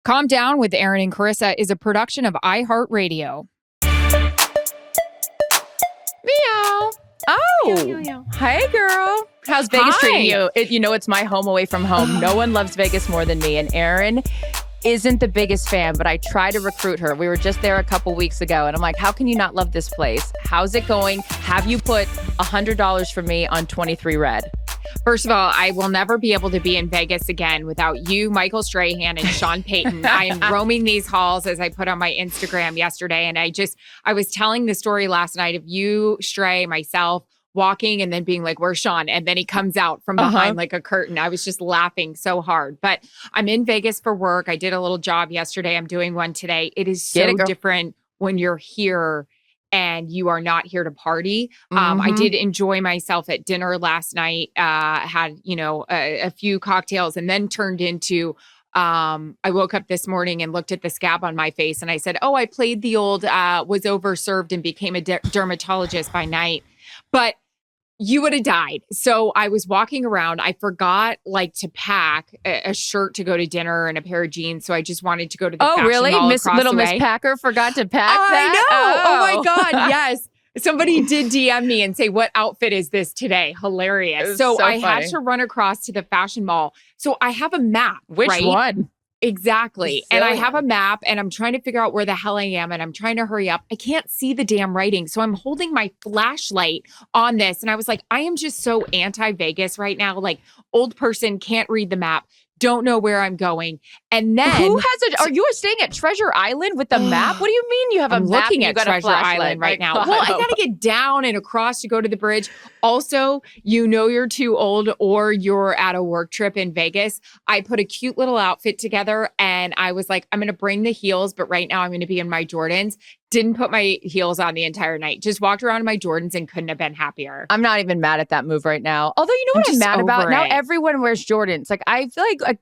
Calm Down with Erin and Charissa is a production of iHeartRadio. Meow. Oh, hey, girl. How's Vegas treating you? It's my home away from home. No one loves Vegas more than me. And Erin isn't the biggest fan, but I try to recruit her. We were just there a couple weeks ago, and I'm like, how can you not love this place? How's it going? Have you put $100 for me on 23 Red? First of all, I will never be able to be in Vegas again without you, Michael Strahan, and Sean Payton. I am roaming these halls, as I put on my Instagram yesterday. And I was telling the story last night of you, Stray, myself, walking and then being like, where's Sean? And then he comes out from behind like a curtain. I was just laughing so hard. But I'm in Vegas for work. I did a little job yesterday. I'm doing one today. It is so different when you're here and you are not here to party. I did enjoy myself at dinner last night, had, a few cocktails, and then turned into, I woke up this morning and looked at the scab on my face and I said, I played the old, was overserved and became a dermatologist by night. But you would have died. So I was walking around. I forgot to pack a shirt to go to dinner and a pair of jeans. So I just wanted to go to the fashion mall Miss Packer forgot to pack that? I know. Oh my God. Yes. Somebody did DM me and say, what outfit is this today? Hilarious. So I had to run across to the fashion mall. So I have a map. Which one? Exactly. And I have a map and I'm trying to figure out where the hell I am and I'm trying to hurry up. I can't see the damn writing. So I'm holding my flashlight on this. And I was like, I am just so anti-Vegas right now. Like, old person, can't read the map, don't know where I'm going. And then are you staying at Treasure Island with the map? What do you mean you have a map? Looking at Treasure Island right now. Well, I got to get down and across to go to the bridge. Also, you're too old or you're at a work trip in Vegas. I put a cute little outfit together and I was like, I'm going to bring the heels, but right now I'm going to be in my Jordans. Didn't put my heels on the entire night. Just walked around in my Jordans and couldn't have been happier. I'm not even mad at that move right now. Although, you know what I'm mad about? Now everyone wears Jordans. Like, I feel like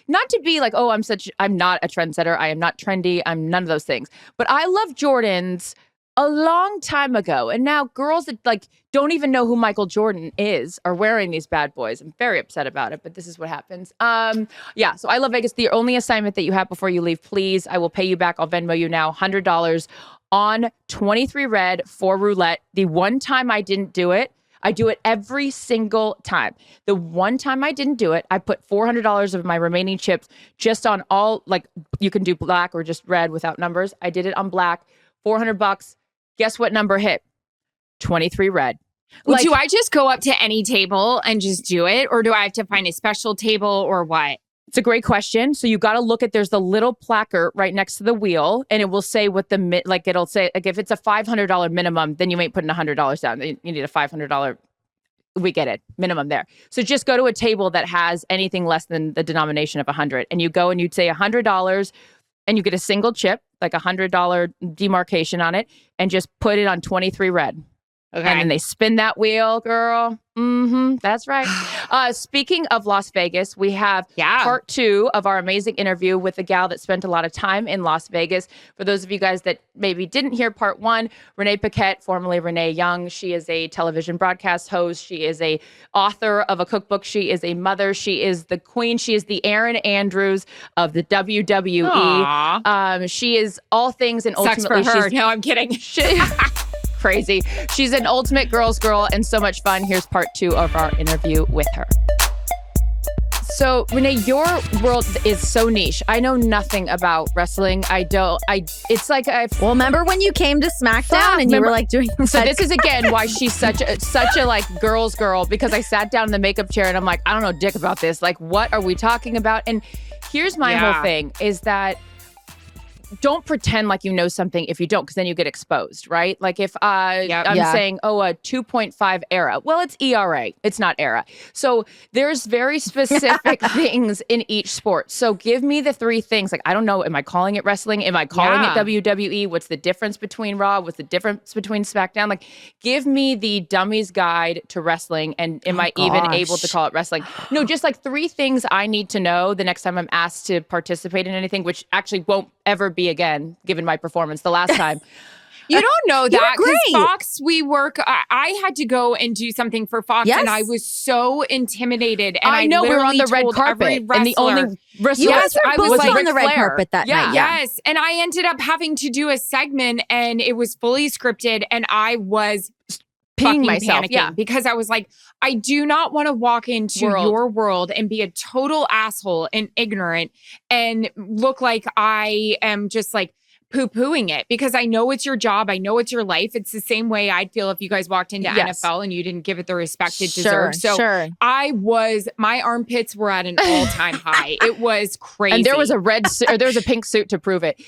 not to be like, I'm not a trendsetter. I am not trendy. I'm none of those things. But I love Jordans a long time ago. And now girls that don't even know who Michael Jordan is are wearing these bad boys. I'm very upset about it, but this is what happens. So I love Vegas. The only assignment that you have before you leave, please, I will pay you back. I'll Venmo you now $100 on 23 Red for roulette. The one time I didn't do it, I do it every single time. The one time I didn't do it, I put $400 of my remaining chips just on all, you can do black or just red without numbers. I did it on black, $400. Guess what number hit? 23 Red. Do I just go up to any table and just do it? Or do I have to find a special table or what? It's a great question. So you got to look at, there's the little placard right next to the wheel and it will say what it'll say, if it's a $500 minimum, then you ain't putting $100 down. You need a $500. We get it. Minimum there. So just go to a table that has anything less than the denomination of 100 and you go and you'd say $100 and you get a single chip, like $100 demarcation on it and just put it on 23 Red. Okay. And then they spin that wheel, girl. That's right. Speaking of Las Vegas, we have part 2 of our amazing interview with a gal that spent a lot of time in Las Vegas. For those of you guys that maybe didn't hear part 1, Renee Paquette, formerly Renee Young. She is a television broadcast host. She is a author of a cookbook. She is a mother. She is the queen. She is the Erin Andrews of the WWE. She is all things and ultimately sucks for her. No, I'm kidding. Crazy. She's an ultimate girl's girl and so much fun. Here's part 2 of our interview with her. So, Renee, your world is so niche. I know nothing about wrestling. It's like well, remember when you came to SmackDown and you were doing So this is again why she's such a girl's girl, because I sat down in the makeup chair and I'm like, I don't know dick about this. What are we talking about? And here's my whole thing is that don't pretend like you know something if you don't, because then you get exposed, right? If I'm saying, a 2.5 era. Well, it's ERA. It's not era. So there's very specific things in each sport. So give me the 3 things. I don't know. Am I calling it wrestling? Am I calling it WWE? What's the difference between Raw? What's the difference between SmackDown? Give me the dummy's guide to wrestling. And am I even able to call it wrestling? No, just 3 things I need to know the next time I'm asked to participate in anything, which actually won't ever be again, given my performance the last time. You don't know You were that because great. Fox, we work. I had to go and do something for Fox, Yes. and I was so intimidated. And I know we were on the red literally told carpet, every and the only wrestler- wrestler You Yes, guys were I was both like on the Ric red Flair. carpet that Yeah. night. Yes. And I ended up having to do a segment, and it was fully scripted, and I was peeing fucking myself. panicking Yeah. because I was like, I do not want to walk into your world and be a total asshole and ignorant and look like I am just like poo-pooing it, because I know it's your job. I know it's your life. It's the same way I'd feel if you guys walked into Yes. NFL and you didn't give it the respect it Sure, deserves. So sure. my armpits were at an all-time high. It was crazy. And there was a there was a pink suit to prove it.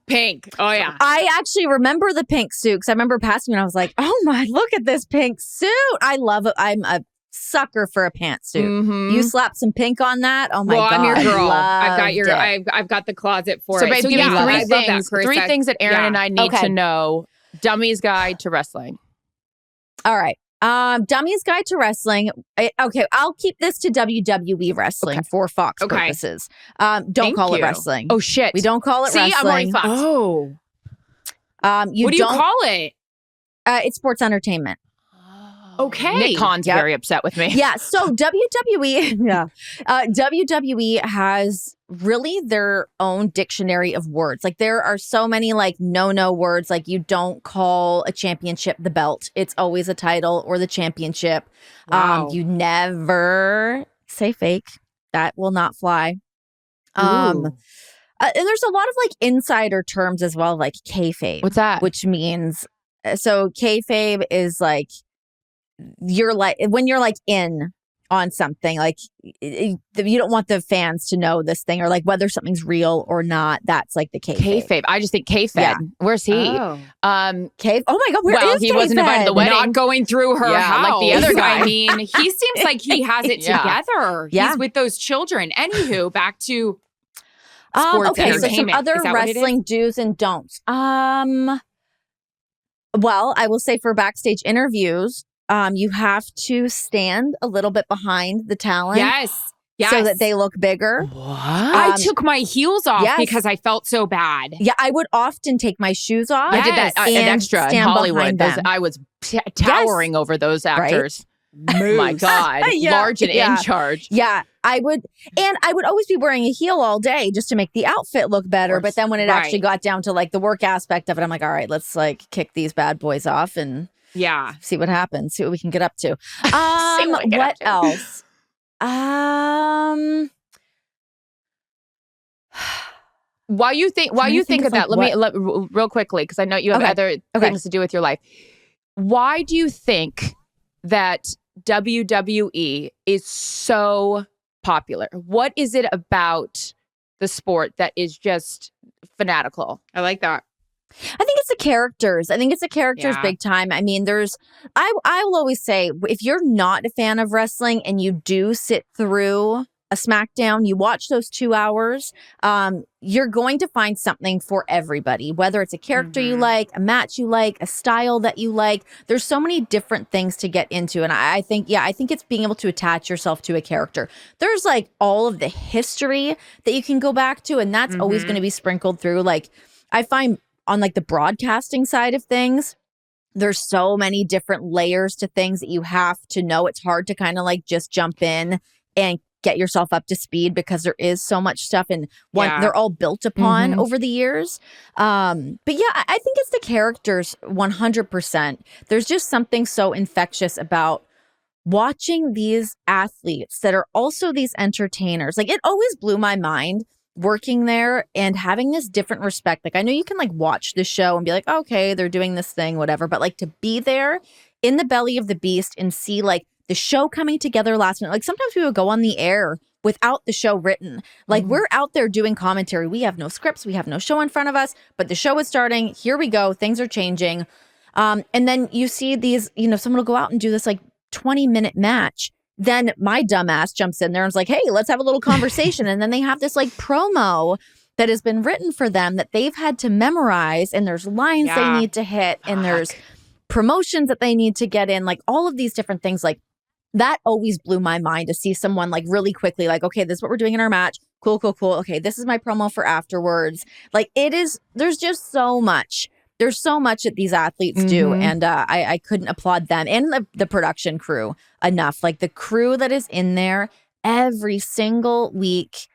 pink. Oh yeah. I actually remember the pink suit because I remember passing and I was like, oh my, look at this pink suit. I love it. I'm a sucker for a pantsuit. Mhm. You slap some pink on that. Oh my well, God. I'm your girl. Loved it. I've got the closet for So, it. babe, give yeah, me I three love that, things. Carissa. Three things that Erin and I need Okay. to know. Dummy's Guide to Wrestling. All right. Dummy's Guide to Wrestling. Okay, I'll keep this to WWE wrestling for Fox Okay. purposes. Don't Thank call it you. wrestling. Oh shit! We don't call it See, I'm already wrestling. fucked. Oh. What do you call it? It's sports entertainment. Okay. Nick Khan's Yep. very upset with me. Yeah. So WWE has really their own dictionary of words. Like there are so many like no words. Like you don't call a championship the belt. It's always a title or the championship. Wow. You never say fake. That will not fly. And there's a lot of like insider terms as well, like kayfabe. What's that? Which means, so kayfabe is like, you're like, when you're like in on something, like you don't want the fans to know this thing or like whether something's real or not. That's like the kayfabe. Kayfabe. I just think K-Fed. Yeah. Where's he? Oh. Cave. Oh my God. Where Well, is he wasn't invited to the K-Fed? wedding. Not going through her Yeah, house. like the other guy. I mean, he seems like he has it Yeah. together. Yeah. He's with those children. Anywho, back to sports Okay, so some entertainment. other Is that what it is? wrestling do's and don'ts. Well, I will say for backstage interviews, you have to stand a little bit behind the talent. Yes. Yes. So that they look bigger. What? I took my heels off yes. because I felt so bad. Yeah, I would often take my shoes off. I did that and an extra in stand Hollywood. behind Those, them. I was towering over those actors. My God, Yeah, large and yeah. in charge. Yeah, I would always be wearing a heel all day just to make the outfit look better. But then when it actually got down to like the work aspect of it, I'm like, all right, let's like kick these bad boys off and Yeah. see what happens, see what we can get up to. what we get What up to. else? While you think of that, let me real quickly, because I know you have other things to do with your life. Why do you think that WWE is so popular? What is it about the sport that is just fanatical? I like that. I think it's the characters. I think it's the characters Yeah. big time. I mean, I will always say, if you're not a fan of wrestling and you do sit through a SmackDown, you watch those 2 hours, you're going to find something for everybody, whether it's a character you like, a match you like, a style that you like. There's so many different things to get into. And I think it's being able to attach yourself to a character. There's like all of the history that you can go back to, and that's always going to be sprinkled through. Like I find on like the broadcasting side of things, there's so many different layers to things that you have to know. It's hard to kind of like just jump in and get yourself up to speed because there is so much stuff and they're all built upon over the years. But yeah, I think it's the characters 100%. There's just something so infectious about watching these athletes that are also these entertainers. Like it always blew my mind working there and having this different respect. Like I know you can like watch the show and be like, okay, they're doing this thing, whatever. But like to be there in the belly of the beast and see like the show coming together last minute. Like sometimes we would go on the air without the show written. Like we're out there doing commentary. We have no scripts. We have no show in front of us, but the show is starting. Here we go. Things are changing. And then you see these, someone will go out and do this like 20-minute match. Then my dumbass jumps in there and is like, hey, let's have a little conversation. And then they have this like promo that has been written for them that they've had to memorize. And there's lines they need to hit. And there's promotions that they need to get in. Like all of these different things. Like that always blew my mind to see someone like really quickly, like, okay, this is what we're doing in our match. Cool. Okay, this is my promo for afterwards. Like there's just so much there's so much that these athletes do, and I couldn't applaud them and the production crew enough. Like the crew that is in there every single week,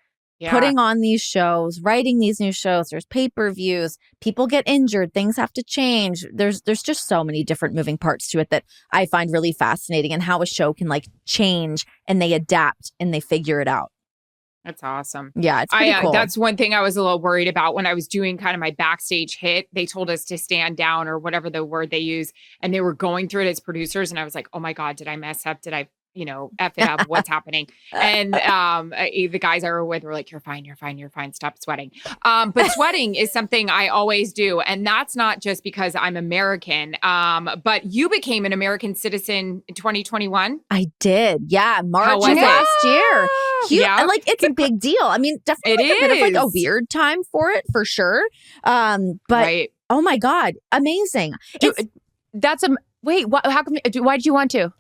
putting on these shows, writing these new shows. There's pay-per-views. People get injured. Things have to change. There's just so many different moving parts to it that I find really fascinating, and how a show can like change and they adapt and they figure it out. That's awesome. Yeah, it's pretty cool. That's one thing I was a little worried about when I was doing kind of my backstage hit. They told us to stand down or whatever the word they use, and they were going through it as producers. And I was like, oh my God, did I mess up? Did I F it up? What's happening? And the guys I were with were like, you're fine. Stop sweating. But sweating is something I always do. And that's not just because I'm American. But you became an American citizen in 2021. I did. Yeah. March of last year. Like, it's a big deal. I mean, definitely a bit of like a weird time for it, for sure. But oh my God, amazing. Wait, how come, why did you want to?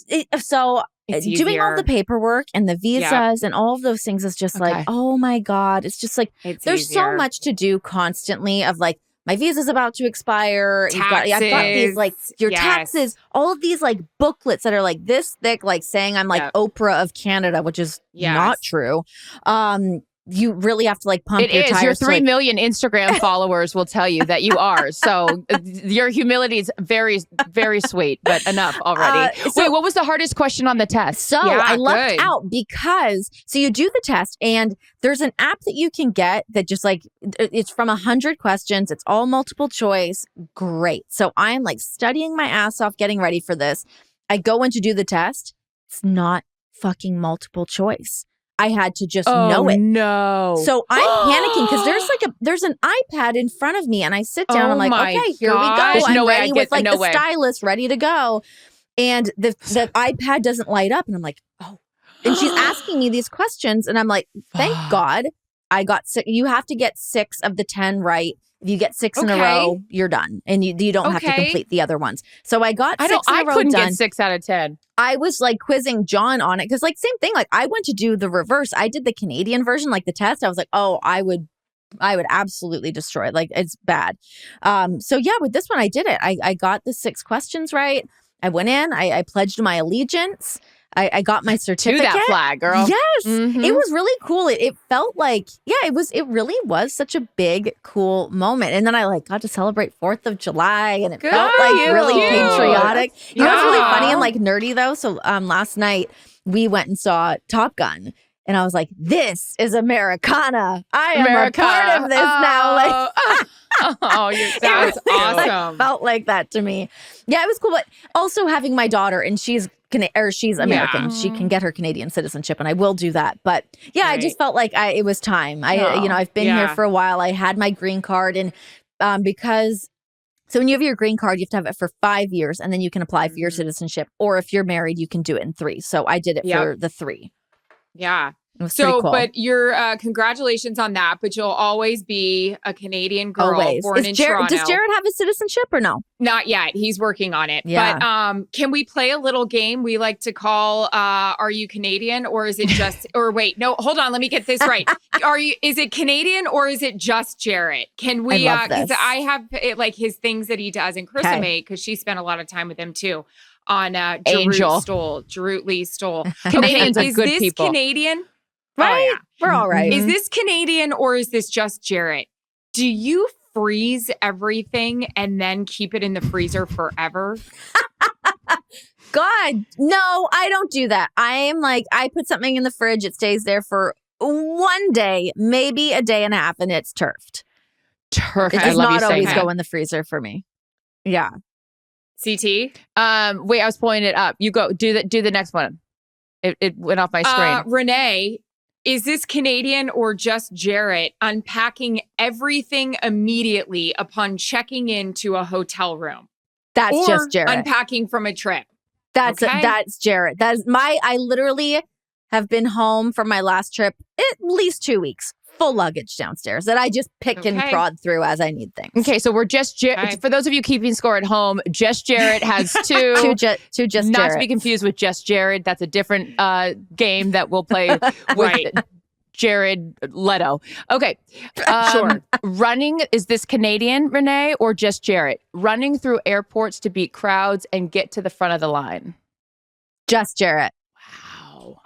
Doing all the paperwork and the visas and all of those things is just like, oh my God. It's just like, there's so much to do constantly of like, my visa's about to expire. I've got these like your taxes, all of these like booklets that are like this thick, like saying I'm like Oprah of Canada, which is not true. You really have to like pump your tires. Your 3 million Instagram followers will tell you that you are. So your humility is very, very sweet, but enough already. Wait, what was the hardest question on the test? So I lucked out because, you do the test and there's an app that you can get that just like, it's from 100 questions. It's all multiple choice. Great. So I'm like studying my ass off, getting ready for this. I go in to do the test. It's not fucking multiple choice. I had to just know it. No. So I'm panicking because there's an iPad in front of me, and I sit down. I'm like, okay, here we go. I'm ready with like the stylus ready to go, and the iPad doesn't light up, and I'm like, oh. And she's asking me these questions, and I'm like, thank God I got 6. You have to get 6 of the 10 right. If you get 6 in a row, you're done, and you don't have to complete the other ones. So I got 6 in a row done. I couldn't get 6 out of 10. I was like quizzing John on it because like same thing. Like I went to do the reverse. I did the Canadian version, like the test. I was like, oh, I would absolutely destroy it. Like it's bad. So yeah, with this one, I did it. I got the 6 questions right. I went in. I pledged my allegiance. I got my certificate. To that flag, girl. Yes. It was really cool. It felt like, it really was such a big, cool moment. And then I like got to celebrate 4th of July and it felt like really patriotic. You know what's really funny and like nerdy though? So last night we went and saw Top Gun. And I was like, this is Americana. I am a part of this now. Like, that's awesome. Felt like that to me. Yeah, it was cool. But also having my daughter, and she's American. Yeah. She can get her Canadian citizenship, and I will do that. But yeah, I just felt like it was time. I've been here for a while. I had my green card, and because. So when you have your green card, you have to have it for 5 years, and then you can apply for your citizenship. Or if you're married, you can do it in 3. So I did it for the 3. Yeah. So, cool. But your congratulations on that. But you'll always be a Canadian girl born in Toronto. Does Jared have his citizenship or no? Not yet. He's working on it. Yeah. But can we play a little game we like to call Are You Canadian? Or is it just or wait, no, hold on, let me get this right. Is it Canadian or is it just Jared? Can we because I have like his things that he does and Carissa May, because she spent a lot of time with him too. On Jarut Lee Stoll. Canadians are good people. Canadian? Right? Oh, yeah. We're all right. Is this Canadian or is this just Jarrett? Do you freeze everything and then keep it in the freezer forever? God, no, I don't do that. I am like, I put something in the fridge, it stays there for 1 day, maybe a day and a half, and it's turfed. It does not always go in the freezer for me. Yeah. CT? Wait, I was pulling it up. You go, do the next one. It went off my screen. Renee, is this Canadian or just Jarrett unpacking everything immediately upon checking into a hotel room? That's just Jarrett. Unpacking from a trip. That's Jarrett. I literally have been home from my last trip at least 2 weeks. Full luggage downstairs that I just pick and prod through as I need things. Okay, so we're just for those of you keeping score at home, Just Jared has 2. two just not Jared. To be confused with Just Jared. That's a different game that we'll play with Jared Leto. Okay. Sure. Running, is this Canadian, Renee, or just Jared? Running through airports to beat crowds and get to the front of the line. Just Jarrett. Wow.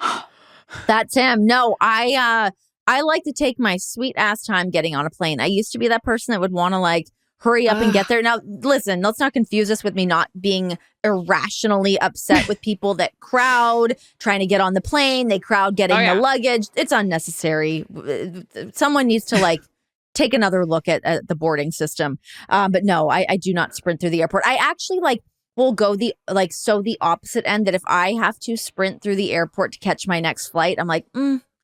That's him. No, I like to take my sweet ass time getting on a plane. I used to be that person that would want to like hurry up and get there. Now, listen, let's not confuse us with me not being irrationally upset with people that crowd trying to get on the plane. They crowd getting the luggage. It's unnecessary. Someone needs to like take another look at the boarding system. But no, I do not sprint through the airport. I actually will go the opposite end, that if I have to sprint through the airport to catch my next flight, I'm like,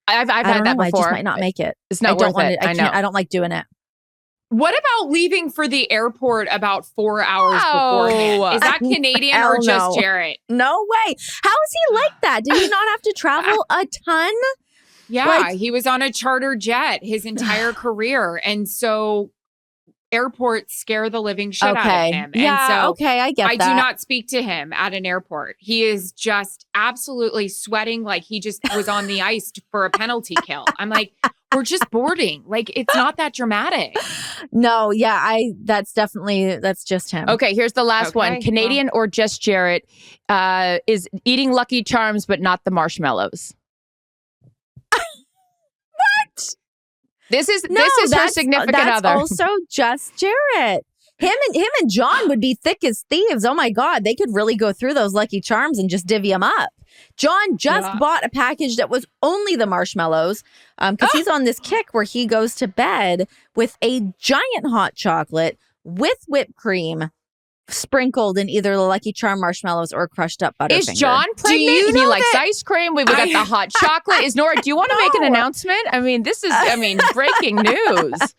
I've had that before. I just might not make it. It's not worth it. I don't like doing it. What about leaving for the airport about 4 hours beforehand? Is that Canadian or just Jarrett? No way. How is he like that? Did he not have to travel a ton? Yeah, he was on a charter jet his entire career. And so airports scare the living shit out of him. Yeah, and so okay, I get that. I do not speak to him at an airport. He is just absolutely sweating like he just was on the ice for a penalty kill. I'm like, we're just boarding. Like, it's not that dramatic. No, yeah, that's just him. Okay, here's the last one. Canadian or just Jarrett is eating Lucky Charms, but not the marshmallows. What? This is her significant other. That's also just Jarrett. Him and John would be thick as thieves. Oh my God, they could really go through those Lucky Charms and just divvy them up. John just bought a package that was only the marshmallows because he's on this kick where he goes to bed with a giant hot chocolate with whipped cream sprinkled in either the Lucky Charm marshmallows or crushed up Butterfinger. Is John pregnant? He likes ice cream. We've got the hot chocolate. Is Nora, do you want to make an announcement? I mean, this is, breaking news.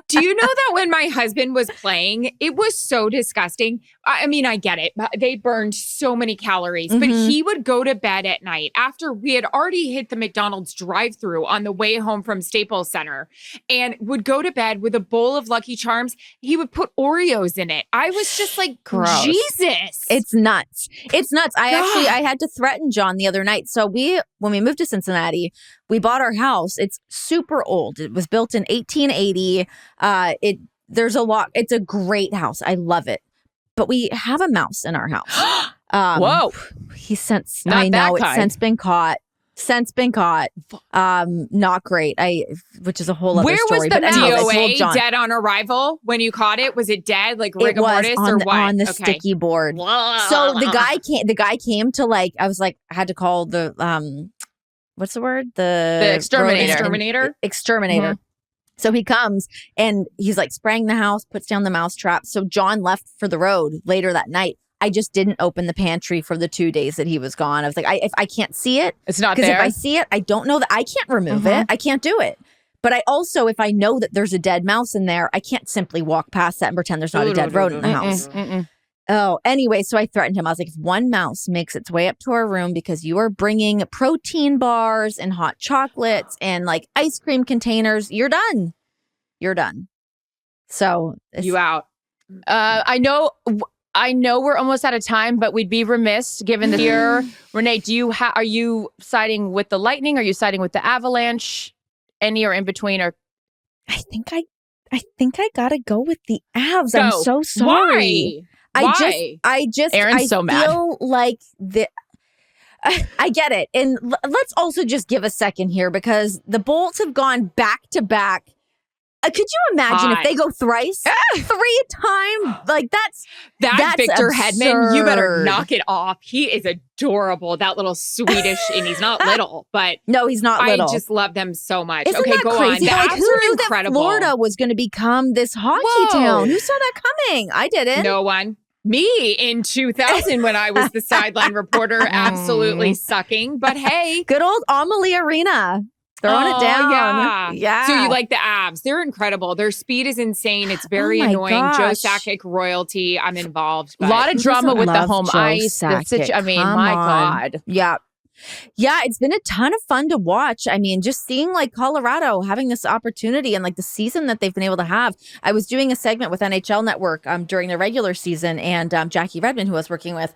Do you know that when my husband was playing, it was so disgusting? I mean, I get it. They burned so many calories, but he would go to bed at night after we had already hit the McDonald's drive-thru on the way home from Staples Center and would go to bed with a bowl of Lucky Charms. He would put Oreos in it. I was just like, gross. Jesus. It's nuts. It's nuts. I had to threaten John the other night. So when we moved to Cincinnati, we bought our house. It's super old. It was built in 1880. It's a great house. I love it. But we have a mouse in our house. Whoa. He's since been caught. Not great. Which is a whole other story. Where was the DOA dead on arrival when you caught it? Was it dead, like rigor mortis, or what? On the sticky board. So the guy came to I was like, I had to call the what's the word? The exterminator. Exterminator. Mm-hmm. So he comes and he's like spraying the house, puts down the mouse trap. So John left for the road later that night. I just didn't open the pantry for the 2 days that he was gone. I was like, if I can't see it, it's not there. Because if I see it, I don't know that I can't remove it. I can't do it. But I also, if I know that there's a dead mouse in there, I can't simply walk past that and pretend there's not a dead rodent in the house. Oh, anyway, so I threatened him. I was like, if one mouse makes its way up to our room because you are bringing protein bars and hot chocolates and like ice cream containers, you're done. You're done. So you out. I know we're almost out of time, but we'd be remiss given the fear. Renee, are you siding with the lightning? Are you siding with the avalanche? Any or in between? Or I think I gotta go with the avs. I'm so sorry. Why? Erin's so mad. Feel like I get it. And let's also just give a second here because the Bolts have gone back to back. Could you imagine if they go thrice? 3 times? Like that's Victor absurd. Hedman. You better knock it off. He is adorable. That little Swedish, and he's not little, but no, he's not little. I just love them so much. Isn't okay, that go crazy? on. Who knew that Florida was going to become this hockey town? Who saw that coming? I didn't. No one. Me in 2000 when I was the sideline reporter, absolutely sucking. But hey, good old Amalie Arena. Throwing it down. Yeah. So you like the abs. They're incredible. Their speed is insane. It's very annoying. Gosh. Joe Sakic royalty. I'm involved. A lot of drama with the home ice. My God. Yeah. Yeah, it's been a ton of fun to watch. I mean, just seeing like Colorado having this opportunity and like the season that they've been able to have. I was doing a segment with NHL Network during the regular season, and Jackie Redmond, who I was working with,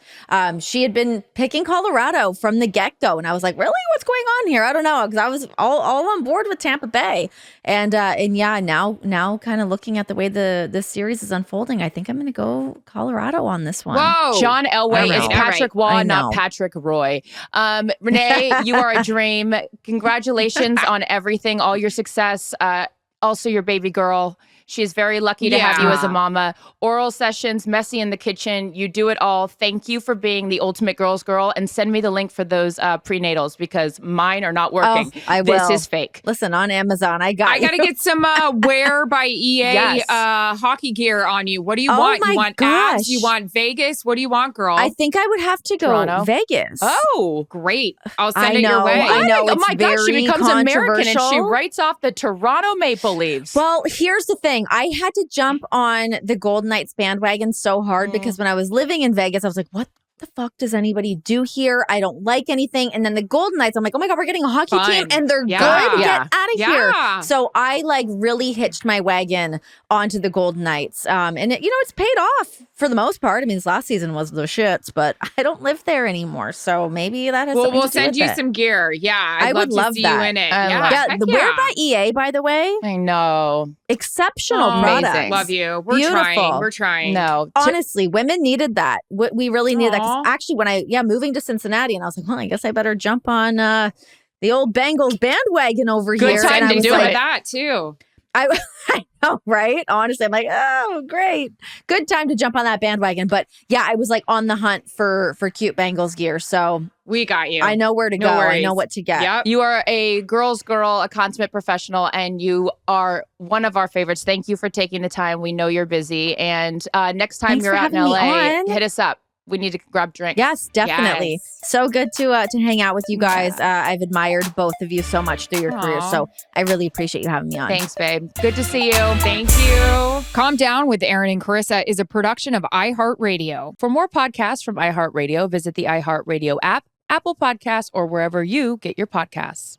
she had been picking Colorado from the get-go. And I was like, really? What's going on here? I don't know. Because I was all on board with Tampa Bay. And yeah, now kind of looking at the way the series is unfolding, I think I'm going to go Colorado on this one. Whoa. John Elway I is know. Patrick Waugh, I not know. Patrick Roy. Renee, you are a dream. Congratulations on everything, all your success. Also, your baby girl. She is very lucky to have you as a mama. Oral sessions, messy in the kitchen. You do it all. Thank you for being the ultimate girl's girl. And send me the link for those prenatals because mine are not working. Oh, I will. This is fake. Listen, on Amazon, I got to get some Wear by EA Yes. hockey gear on you. What do you Oh want? my You want gosh. abs? You want Vegas? What do you want, girl? I think I would have to go Toronto. Vegas. Oh. Great. I'll I send it your know, way. I know. Oh It's my gosh, she very becomes American and she controversial. writes off the Toronto Maple Leafs. Well, here's the thing. I had to jump on the Golden Knights bandwagon so hard because when I was living in Vegas, I was like, what the fuck does anybody do here? I don't like anything. And then the Golden Knights, I'm like, oh my God, we're getting a hockey Fun. team and they're Yeah. good. Yeah. Get out of Yeah. here. So I like really hitched my wagon onto the Golden Knights. And it, it's paid off for the most part. I mean, this last season was the shits, but I don't live there anymore. So maybe that has Well, something we'll to do send with you it. some gear. Yeah. I'd I would love love to see that. you in it. I Yeah. love Yeah, Heck the Wear by EA, by the way, I know. exceptional Oh, products. amazing. Love you. We're Beautiful. trying. We're trying. No. Honestly, women needed that. We really needed that. 'Cause Aw. actually, when moving to Cincinnati, and I was like, well, I guess I better jump on the old Bengals bandwagon over Good here. time and I to was do do like, it. that too. I know, right? Honestly, I'm like, oh, great. Good time to jump on that bandwagon. But yeah, I was like on the hunt for cute Bengals gear. So We got you. I know where to No go. I worries. know what to get. Yep. You are a girl's girl, a consummate professional, and you are one of our favorites. Thank you for taking the time. We know you're busy. And next time Thanks you're for out in having me LA, on. hit us up. We need to grab drinks. Yes, definitely. Yes. So good to hang out with you guys. I've admired both of you so much through your careers. Aw. So I really appreciate you having me on. Thanks, babe. Good to see you. Thank you. Calm Down with Erin and Charissa is a production of iHeartRadio. For more podcasts from iHeartRadio, visit the iHeartRadio app, Apple Podcasts, or wherever you get your podcasts.